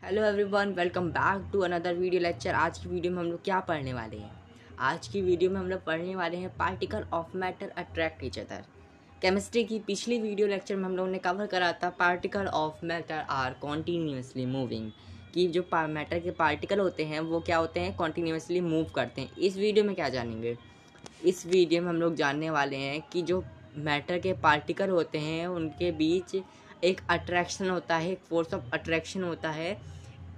Hello everyone, welcome back to another video lecture. आज की video में हम लोग क्या पढ़ने वाले हैं? आज की वीडियो में हम लोग पढ़ने वाले हैं particle of matter attract each other. Chemistry की पिछली वीडियो लेक्चर में हम लोगों ने कवर करा था particle of matter are continuously moving, कि जो मैटर के पार्टिकल होते हैं वो क्या होते हैं, कॉन्टीन्यूसली मूव करते हैं। इस वीडियो में क्या जानेंगे? इस वीडियो में हम लोग जानने वाले हैं कि जो मैटर के पार्टिकल होते हैं उनके बीच एक अट्रैक्शन होता है, एक फोर्स ऑफ अट्रैक्शन होता है।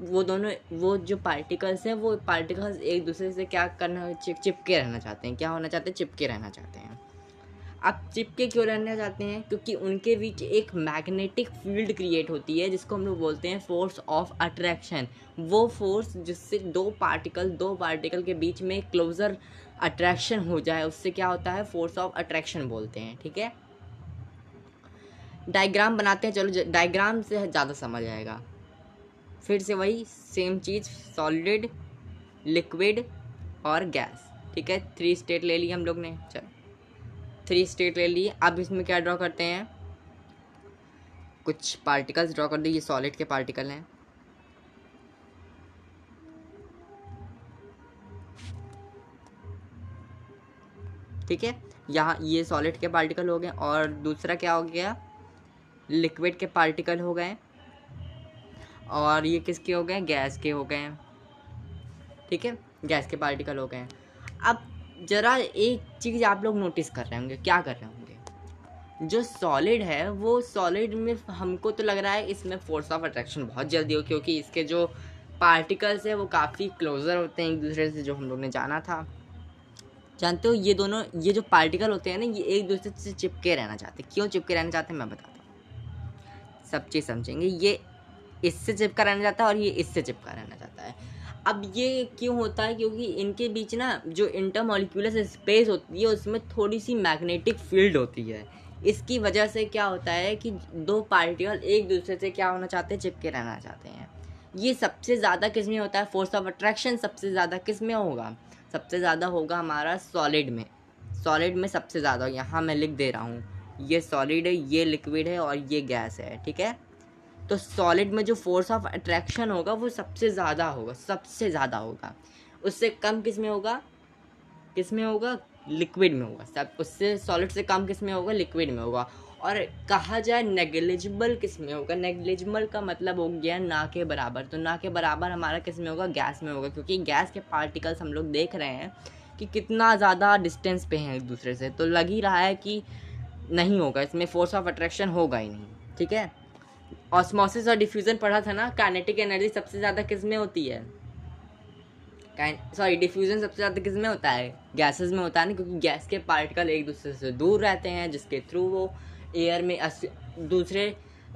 वो जो पार्टिकल्स हैं वो पार्टिकल्स एक दूसरे से क्या करना, चिपके रहना चाहते हैं। क्या होना चाहते हैं? चिपके रहना चाहते हैं। अब चिपके क्यों रहना चाहते हैं? क्योंकि उनके बीच एक मैग्नेटिक फील्ड क्रिएट होती है जिसको हम लोग बोलते हैं फोर्स ऑफ अट्रैक्शन। वो फोर्स जिससे दो पार्टिकल के बीच में क्लोजर अट्रैक्शन हो जाए, उससे क्या होता है? फोर्स ऑफ अट्रैक्शन बोलते हैं। ठीक है, डायग्राम बनाते हैं। चलो, डायग्राम से ज़्यादा समझ आएगा। फिर से वही सेम चीज़, सॉलिड, लिक्विड और गैस। ठीक है, 3 स्टेट ले लिए हम लोग ने। चलो 3 स्टेट ले लिए। अब इसमें क्या ड्रॉ करते हैं? कुछ पार्टिकल्स ड्रॉ कर दिए। ये सॉलिड के पार्टिकल हैं। ठीक है, यहाँ ये सॉलिड के पार्टिकल हो गए और दूसरा क्या हो गया? लिक्विड के पार्टिकल हो गए और ये किसके हो गए? गैस के हो गए। ठीक है, गैस के पार्टिकल हो गए। अब जरा एक चीज़ आप लोग नोटिस कर रहे होंगे। क्या कर रहे होंगे? जो सॉलिड है वो सॉलिड में हमको तो लग रहा है इसमें फोर्स ऑफ अट्रैक्शन बहुत जल्दी हो, क्योंकि इसके जो पार्टिकल्स है वो काफ़ी क्लोजर होते हैं एक दूसरे से, जो हम लोग ने जाना था। जानते हो, ये जो पार्टिकल होते हैं ना, ये एक दूसरे से चिपके रहना चाहते हैं। क्यों चिपके रहना चाहते हैं मैं बताता हूँ, सब चीज़ समझेंगे। ये इससे चिपका रहना चाहता है और ये इससे चिपका रहना चाहता है। अब ये क्यों होता है? क्योंकि इनके बीच ना जो इंटरमॉलिक्यूलर स्पेस होती है उसमें थोड़ी सी मैग्नेटिक फील्ड होती है। इसकी वजह से क्या होता है कि दो पार्टिकल एक दूसरे से क्या होना चाहते हैं? चिपके रहना चाहते हैं। ये सबसे ज़्यादा किस में होता है? फोर्स ऑफ अट्रैक्शन सबसे ज़्यादा किस में होगा? सबसे ज़्यादा होगा हमारा सॉलिड में। सॉलिड में सबसे ज़्यादा, यहाँ मैं लिख दे रहा हूँ, ये सॉलिड है, ये लिक्विड है और ये गैस है। ठीक है, तो सॉलिड में जो फोर्स ऑफ अट्रैक्शन होगा वो सबसे ज़्यादा होगा। उससे कम किस में होगा? लिक्विड में होगा। सब उससे सॉलिड से कम किस में होगा? लिक्विड में होगा। और कहा जाए नेग्लिजिबल किस में होगा? नेग्लिजिबल का मतलब हो गया ना के बराबर। तो ना के बराबर हमारा किस में होगा? गैस में होगा, क्योंकि गैस के पार्टिकल्स हम लोग देख रहे हैं कि कितना ज़्यादा डिस्टेंस पे हैं एक दूसरे से, तो लग ही रहा है कि नहीं होगा, इसमें फोर्स ऑफ अट्रैक्शन होगा ही नहीं। ठीक है, ऑस्मोसिस और डिफ्यूजन पढ़ा था ना। काइनेटिक एनर्जी सबसे ज़्यादा किस में होती है? डिफ्यूजन सबसे ज़्यादा किस में होता है? गैसेस में होता है ना, क्योंकि गैस के पार्टिकल एक दूसरे से दूर रहते हैं, जिसके थ्रू वो एयर में दूसरे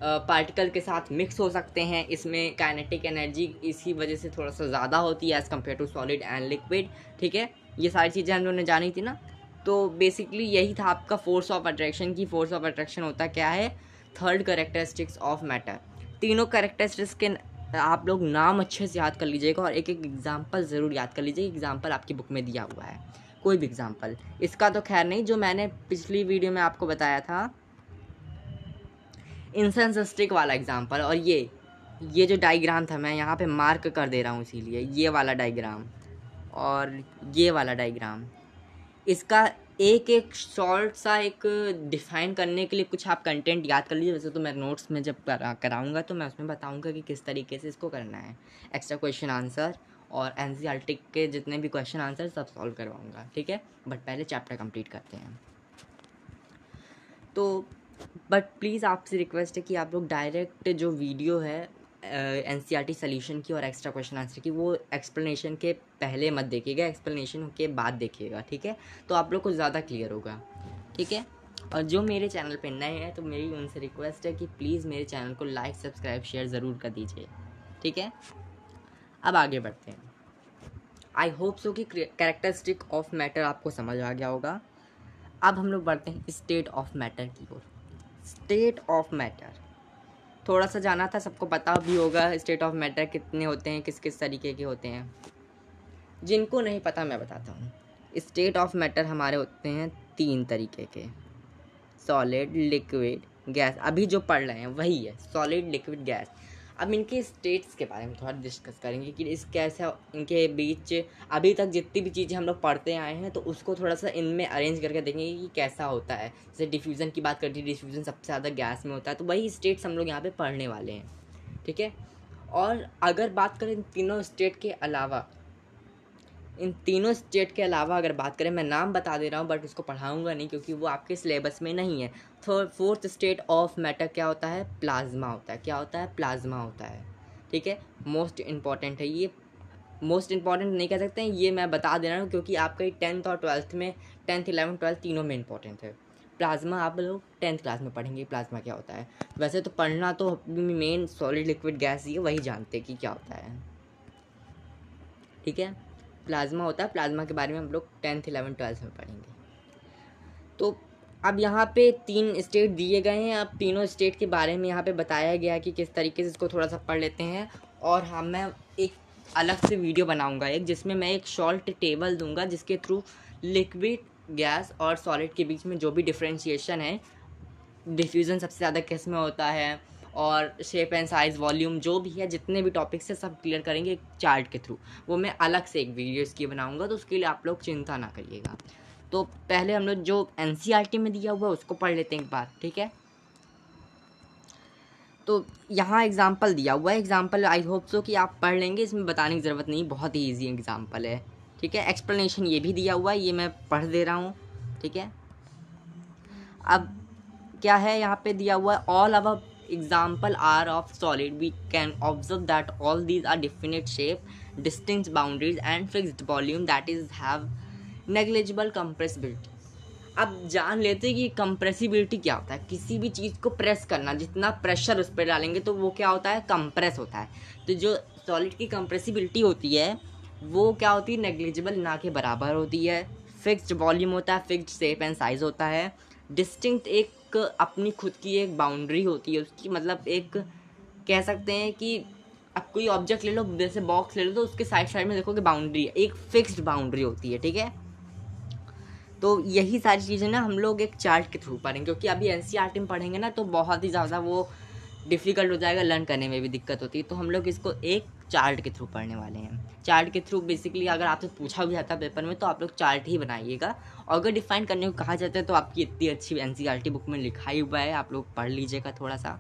पार्टिकल के साथ मिक्स हो सकते हैं। इसमें काइनेटिक एनर्जी इसी वजह से थोड़ा सा ज़्यादा होती है as compare to solid and liquid. ठीक है, ये सारी चीज़ें हम लोगों ने जानी थी ना। तो बेसिकली यही था आपका फोर्स ऑफ अट्रैक्शन की। फोर्स ऑफ अट्रैक्शन होता क्या है? Third characteristics of matter. तीनों कैरेक्टरिस्टिक्स के आप लोग नाम अच्छे से याद कर लीजिएगा और एक एक एग्जाम्पल ज़रूर याद कर लीजिए। एग्जाम्पल आपकी बुक में दिया हुआ है, कोई भी एग्जाम्पल। इसका तो खैर नहीं, जो मैंने पिछली वीडियो में आपको बताया था इंसेंस स्टिक वाला एग्जाम्पल। और ये जो डायग्राम था मैं यहाँ पे मार्क कर दे रहा हूँ, इसीलिए ये वाला डायग्राम और ये वाला डायग्राम, इसका एक एक शॉर्ट सा एक डिफ़ाइन करने के लिए कुछ आप कंटेंट याद कर लीजिए। वैसे तो मैं नोट्स में जब कराऊंगा तो मैं उसमें बताऊंगा कि किस तरीके से इसको करना है। एक्स्ट्रा क्वेश्चन आंसर और एनसीईआरटी के जितने भी क्वेश्चन आंसर सब सॉल्व करवाऊंगा। ठीक है, बट पहले चैप्टर कंप्लीट करते हैं। तो बट प्लीज़ आपसे रिक्वेस्ट है कि आप लोग डायरेक्ट जो वीडियो है एनसीईआरटी सॉल्यूशन की और एक्स्ट्रा क्वेश्चन आंसर की, वो एक्सप्लेनेशन के पहले मत देखिएगा, एक्सप्लेनेशन के बाद देखिएगा। ठीक है, तो आप लोग को ज़्यादा क्लियर होगा। ठीक है, और जो मेरे चैनल पे नए हैं तो मेरी उनसे रिक्वेस्ट है कि प्लीज़ मेरे चैनल को लाइक, सब्सक्राइब, शेयर ज़रूर कर दीजिए। ठीक है, अब आगे बढ़ते हैं। आई होप सो कि कैरेक्टरिस्टिक ऑफ मैटर आपको समझ आ गया होगा। अब हम लोग बढ़ते हैं स्टेट ऑफ मैटर की ओर। स्टेट ऑफ मैटर थोड़ा सा जाना था, सबको पता भी होगा स्टेट ऑफ मैटर कितने होते हैं, किस किस तरीके के होते हैं। जिनको नहीं पता मैं बताता हूँ। स्टेट ऑफ मैटर हमारे होते हैं 3 तरीके के, सॉलिड, लिक्विड, गैस। अभी जो पढ़ रहे हैं वही है, सॉलिड, लिक्विड, गैस। अब इनके स्टेट्स के बारे में थोड़ा डिस्कस करेंगे कि इस कैसे इनके बीच अभी तक जितनी भी चीज़ें हम लोग पढ़ते आए हैं तो उसको थोड़ा सा इनमें अरेंज करके देखेंगे कि कैसा होता है। जैसे डिफ्यूज़न की बात करते हैं, डिफ्यूज़न सबसे ज़्यादा गैस में होता है, तो वही स्टेट्स हम लोग यहाँ पे पढ़ने वाले हैं, ठीक है। और अगर बात करें इन तीनों स्टेट के अलावा, अगर बात करें, मैं नाम बता दे रहा हूँ बट उसको पढ़ाऊँगा नहीं क्योंकि वो आपके सिलेबस में नहीं है। फोर्थ स्टेट ऑफ मैटर क्या होता है? प्लाज्मा होता है। क्या होता है? प्लाज्मा होता है, ठीक है। मोस्ट इम्पॉर्टेंट है ये, मोस्ट इम्पॉर्टेंट नहीं कह सकते हैं, ये मैं बता दे रहा हूँ क्योंकि आपका 10th और 12th में, 10th 11th 12th तीनों में इम्पॉर्टेंट है। प्लाज्मा आप लोग 10th क्लास में पढ़ेंगे प्लाज्मा क्या होता है। वैसे तो पढ़ना तो मेन सॉलिड लिक्विड गैस ही है, वही जानते हैं कि क्या होता है, ठीक है। प्लाज्मा होता है, प्लाज्मा के बारे में हम लोग 10th 11th 12th में पढ़ेंगे। तो अब यहाँ पे 3 स्टेट दिए गए हैं। अब तीनों स्टेट के बारे में यहाँ पे बताया गया है कि किस तरीके से इसको थोड़ा सा पढ़ लेते हैं। और हाँ, मैं एक अलग से वीडियो बनाऊँगा एक, जिसमें मैं एक शॉर्ट टेबल दूंगा जिसके थ्रू लिक्विड गैस और सॉलिड के बीच में जो भी डिफ्रेंशिएशन है, डिफ्यूज़न सबसे ज़्यादा किस में होता है, और शेप एंड साइज़, वॉल्यूम, जो भी है, जितने भी टॉपिक्स है सब क्लियर करेंगे एक चार्ट के थ्रू। वो मैं अलग से एक वीडियो इसकी बनाऊंगा, तो उसके लिए आप लोग चिंता ना करिएगा। तो पहले हम लोग जो NCERT में दिया हुआ है उसको पढ़ लेते हैं एक बार, ठीक है। तो यहाँ एग्जाम्पल दिया हुआ है, एग्जाम्पल आई होप सो कि आप पढ़ लेंगे, इसमें बताने की ज़रूरत नहीं, बहुत ही ईजी एग्जाम्पल है, ठीक है। एक्सप्लेनेशन ये भी दिया हुआ है, ये मैं पढ़ दे रहा हूँ, ठीक है। अब क्या है यहाँ पे दिया हुआ है, all our example are of solid, we can observe that all these are definite shape, distinct boundaries and fixed volume that is have negligible compressibility। अब जान लेते हैं कि कंप्रेसिबिलिटी क्या होता है। किसी भी चीज़ को प्रेस करना, जितना प्रेशर उस पर डालेंगे तो वो क्या होता है? कंप्रेस होता है। तो जो सॉलिड की कंप्रेसिबिलिटी होती है वो क्या होती है? नेग्लिजिबल, ना के बराबर होती है। फिक्स्ड वॉल्यूम होता है, फिक्स्ड शेप एंड साइज होता है। डिस्टिंक्ट, एक अपनी खुद की एक बाउंड्री होती है उसकी, मतलब एक कह सकते हैं कि अब कोई ऑब्जेक्ट ले लो, जैसे बॉक्स ले लो, तो उसके साइड साइड में देखोगे बाउंड्री है, एक फिक्स्ड बाउंड्री होती है, ठीक है। तो यही सारी चीज़ें ना हम लोग एक चार्ट के थ्रू पढ़ेंगे, क्योंकि अभी NCERT में पढ़ेंगे ना तो बहुत ही ज़्यादा वो डिफ़िकल्ट हो जाएगा, लर्न करने में भी दिक्कत होती है। तो हम लोग इसको एक चार्ट के थ्रू पढ़ने वाले हैं। चार्ट के थ्रू बेसिकली अगर आपसे पूछा भी जाता है पेपर में तो आप लोग चार्ट ही बनाइएगा, और अगर डिफाइन करने को कहा जाता है तो आपकी इतनी अच्छी NCERT बुक में लिखा ही हुआ है, आप लोग पढ़ लीजिएगा थोड़ा सा।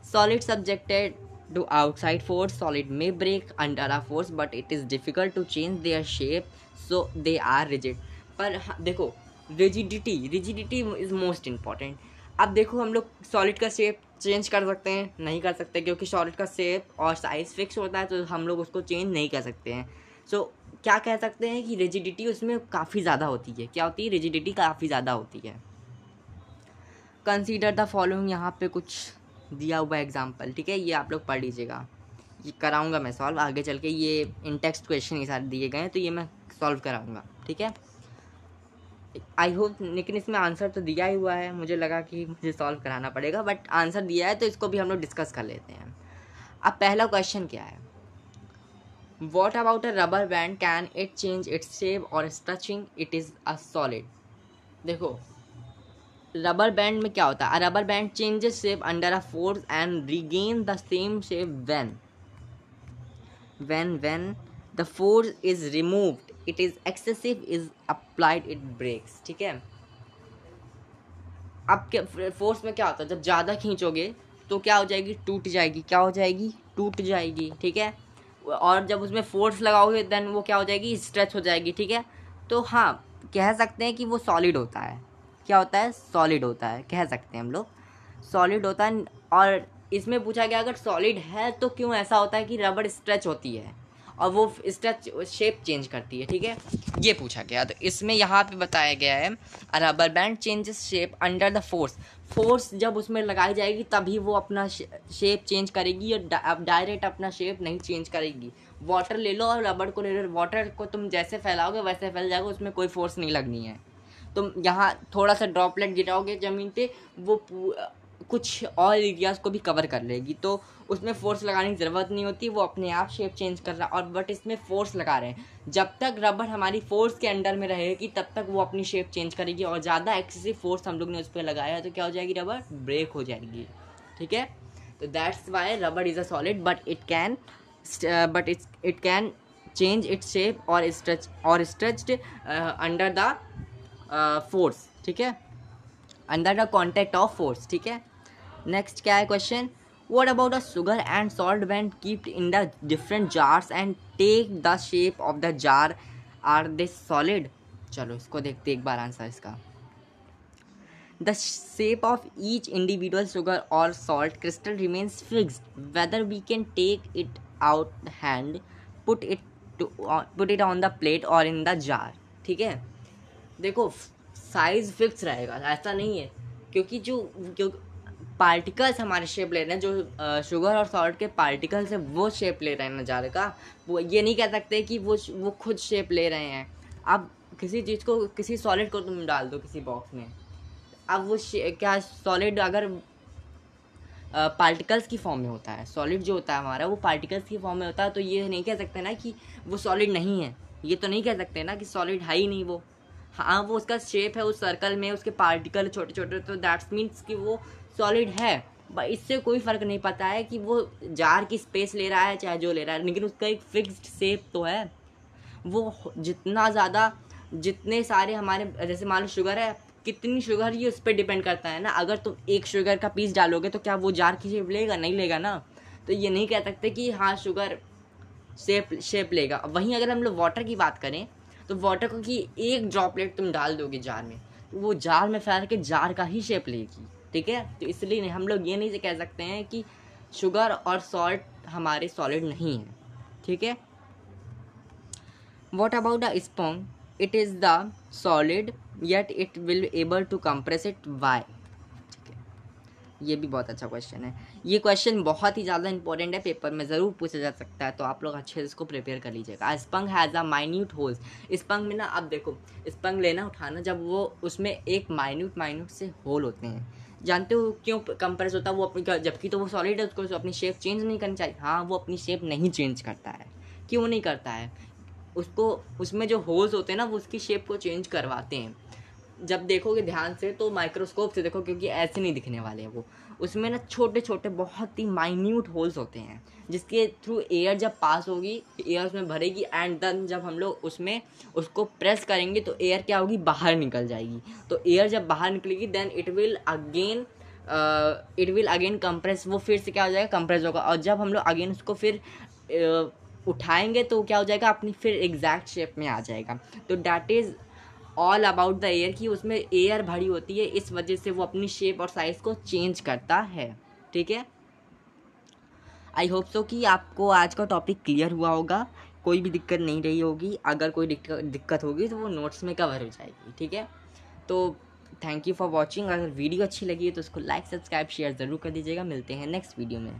Solid subjected to outside force, solid may break under a force but it is difficult to change their shape, so they are rigid। पर देखो, रिजिडिटी इज मोस्ट इम्पॉर्टेंट। अब देखो, हम लोग सॉलिड का शेप चेंज कर सकते हैं? नहीं कर सकते, क्योंकि सॉलिड का शेप और साइज फिक्स होता है, तो हम लोग उसको चेंज नहीं कर सकते हैं। सो क्या कह सकते हैं कि रिजिडिटी उसमें काफ़ी ज़्यादा होती है। क्या होती है? रिजिडिटी काफ़ी ज़्यादा होती है। कंसीडर द फॉलोइंग, यहाँ पे कुछ दिया हुआ एग्जाम्पल, ठीक है, ये आप लोग पढ़ लीजिएगा, ये कराऊंगा मैं सॉल्व आगे चल के। ये इन टेक्स्ट क्वेश्चन ये सारे दिए गए हैं तो ये मैं सॉल्व कराऊंगा, ठीक है। आई होप, लेकिन इसमें आंसर तो दिया ही हुआ है, मुझे लगा कि मुझे सॉल्व कराना पड़ेगा, बट आंसर दिया है तो इसको भी हम लोग डिस्कस कर लेते हैं। अब पहला क्वेश्चन क्या है? What about a rubber band, can it change its shape और stretching it is a solid. देखो, रबर बैंड में क्या होता है? Rubber band changes shape under a force and regain the same shape when the force is removed, it is excessive is applied, it breaks, ठीक है। अब क्या force में क्या होता है? जब ज़्यादा खींचोगे तो क्या हो जाएगी? टूट जाएगी। क्या हो जाएगी? टूट जाएगी, ठीक है। और जब उसमें फोर्स लगाओगे देन वो क्या हो जाएगी? स्ट्रेच हो जाएगी, ठीक है। तो हाँ, कह सकते हैं कि वो सॉलिड होता है। क्या होता है? सॉलिड होता है, कह सकते हैं हम लोग सॉलिड होता है। और इसमें पूछा गया अगर सॉलिड है तो क्यों ऐसा होता है कि रबड़ स्ट्रेच होती है और वो स्ट्रेच शेप चेंज करती है, ठीक है, ये पूछा गया। तो इसमें यहाँ पे बताया गया है rubber band changes shape under the force जब उसमें लगाई जाएगी तभी वो अपना शेप चेंज करेगी, और डायरेक्ट अपना शेप नहीं चेंज करेगी। वाटर ले लो और रबड़ को ले लो, वाटर को तुम जैसे फैलाओगे वैसे फैल जाएगा, उसमें कोई फोर्स नहीं लगनी है। तुम यहाँ थोड़ा सा ड्रॉपलेट गिराओगे ज़मीन पे, वो कुछ और एरियाज को भी कवर कर लेगी, तो उसमें फोर्स लगाने की ज़रूरत नहीं होती, वो अपने आप शेप चेंज कर रहा। और बट इसमें फोर्स लगा रहे हैं, जब तक रबर हमारी फोर्स के अंडर में रहेगी तब तक वो अपनी शेप चेंज करेगी, और ज़्यादा एक्सेसिव फोर्स हम लोग ने उस पर लगाया है तो क्या हो जाएगी? रबर ब्रेक हो जाएगी, ठीक है। तो that's why rubber is a solid, but it can change its shape और स्ट्रेच्ड अंडर द फोर्स, ठीक है, under the contact of force, ठीक है। नेक्स्ट क्या है question, what about the sugar and salt when kept in the different jars and take the shape of the jar, are they solid? चलो इसको देखते एक बार आंसर इसका। The shape of each individual sugar or salt crystal remains fixed, whether we can take it out hand, put it on the plate or in the jar, ठीक है। देखो size fix रहेगा, ऐसा नहीं है, क्योंकि पार्टिकल्स हमारे शेप ले रहे हैं, जो शुगर और सॉल्ट के पार्टिकल्स है वो शेप ले रहे हैं नज़ारे का, वो ये नहीं कह सकते कि वो खुद शेप ले रहे हैं। अब किसी चीज़ को, किसी सॉलिड को तुम डाल दो किसी बॉक्स में, अब वो क्या सॉलिड अगर पार्टिकल्स की फॉर्म में होता है, सॉलिड जो होता है हमारा वो पार्टिकल्स की फॉर्म में होता है, तो ये नहीं कह सकते ना कि वो सॉलिड नहीं है, ये तो नहीं कह सकते ना कि सॉलिड है ही नहीं वो। हाँ वो उसका शेप है उस सर्कल में, उसके पार्टिकल छोटे छोटे, तो दैट्स मीन्स कि वो सॉलिड है। इससे कोई फ़र्क नहीं पड़ता है कि वो जार की स्पेस ले रहा है चाहे जो ले रहा है, लेकिन उसका एक फिक्स्ड शेप तो है। वो जितना ज़्यादा, जितने सारे हमारे, जैसे मान लो शुगर है, कितनी शुगर ये उस पर डिपेंड करता है ना। अगर तुम एक शुगर का पीस डालोगे तो क्या वो जार की शेप लेगा? नहीं लेगा ना। तो ये नहीं कह सकते कि हाँ शुगर शेप लेगा। वहीं अगर हम लोग वाटर की बात करें तो वाटर को की एक ड्रॉपलेट तुम डाल दोगे जार में, तो वो जार में फैल के जार का ही शेप लेगी, ठीक है। तो इसलिए हम लोग ये नहीं कह सकते हैं कि शुगर और सॉल्ट हमारे सॉलिड नहीं है, ठीक है। What about the sponge? It is the solid, yet it will able to compress it. Why? ये भी बहुत अच्छा क्वेश्चन है। ये क्वेश्चन बहुत ही ज़्यादा इंपॉर्टेंट है, पेपर में ज़रूर पूछा जा सकता है, तो आप लोग अच्छे से इसको प्रिपेयर कर लीजिएगा। स्पंग हैज़ अ माइन्यूट होल्स। स्पंग में ना, अब देखो स्पंग लेना उठाना, जब वो उसमें एक माइन्यूट से होल होते हैं, जानते हो क्यों कंप्रेस होता है वो अपनी, जबकि तो वो सॉलिड है, उसको अपनी शेप चेंज नहीं करनी चाहिए। हाँ वो अपनी शेप नहीं चेंज करता है। क्यों नहीं करता है? उसको, उसमें जो होल्स होते हैं ना वो उसकी शेप को चेंज करवाते हैं। जब देखोगे ध्यान से तो माइक्रोस्कोप से देखो, क्योंकि ऐसे नहीं दिखने वाले हैं वो, उसमें ना छोटे छोटे बहुत ही माइन्यूट होल्स होते हैं, जिसके थ्रू एयर जब पास होगी, एयर उसमें भरेगी, एंड देन जब हम लोग उसमें उसको प्रेस करेंगे तो एयर क्या होगी, बाहर निकल जाएगी। तो एयर जब बाहर निकलेगी then it will again compress, वो फिर से क्या हो जाएगा, कंप्रेस होगा। और जब हम लोग अगेन उसको फिर उठाएंगे तो क्या हो जाएगा, अपनी फिर एग्जैक्ट शेप में आ जाएगा। तो that is all about the air, कि उसमें एयर भरी होती है, इस वजह से वो अपनी शेप और साइज़ को चेंज करता है, ठीक है। आई होप सो कि आपको आज का टॉपिक क्लियर हुआ होगा, कोई भी दिक्कत नहीं रही होगी। अगर कोई दिक्कत होगी तो वो नोट्स में कवर हो जाएगी, ठीक है। तो थैंक यू फॉर वॉचिंग। अगर वीडियो अच्छी लगी है तो उसको लाइक सब्सक्राइब शेयर ज़रूर कर दीजिएगा। मिलते हैं नेक्स्ट वीडियो में।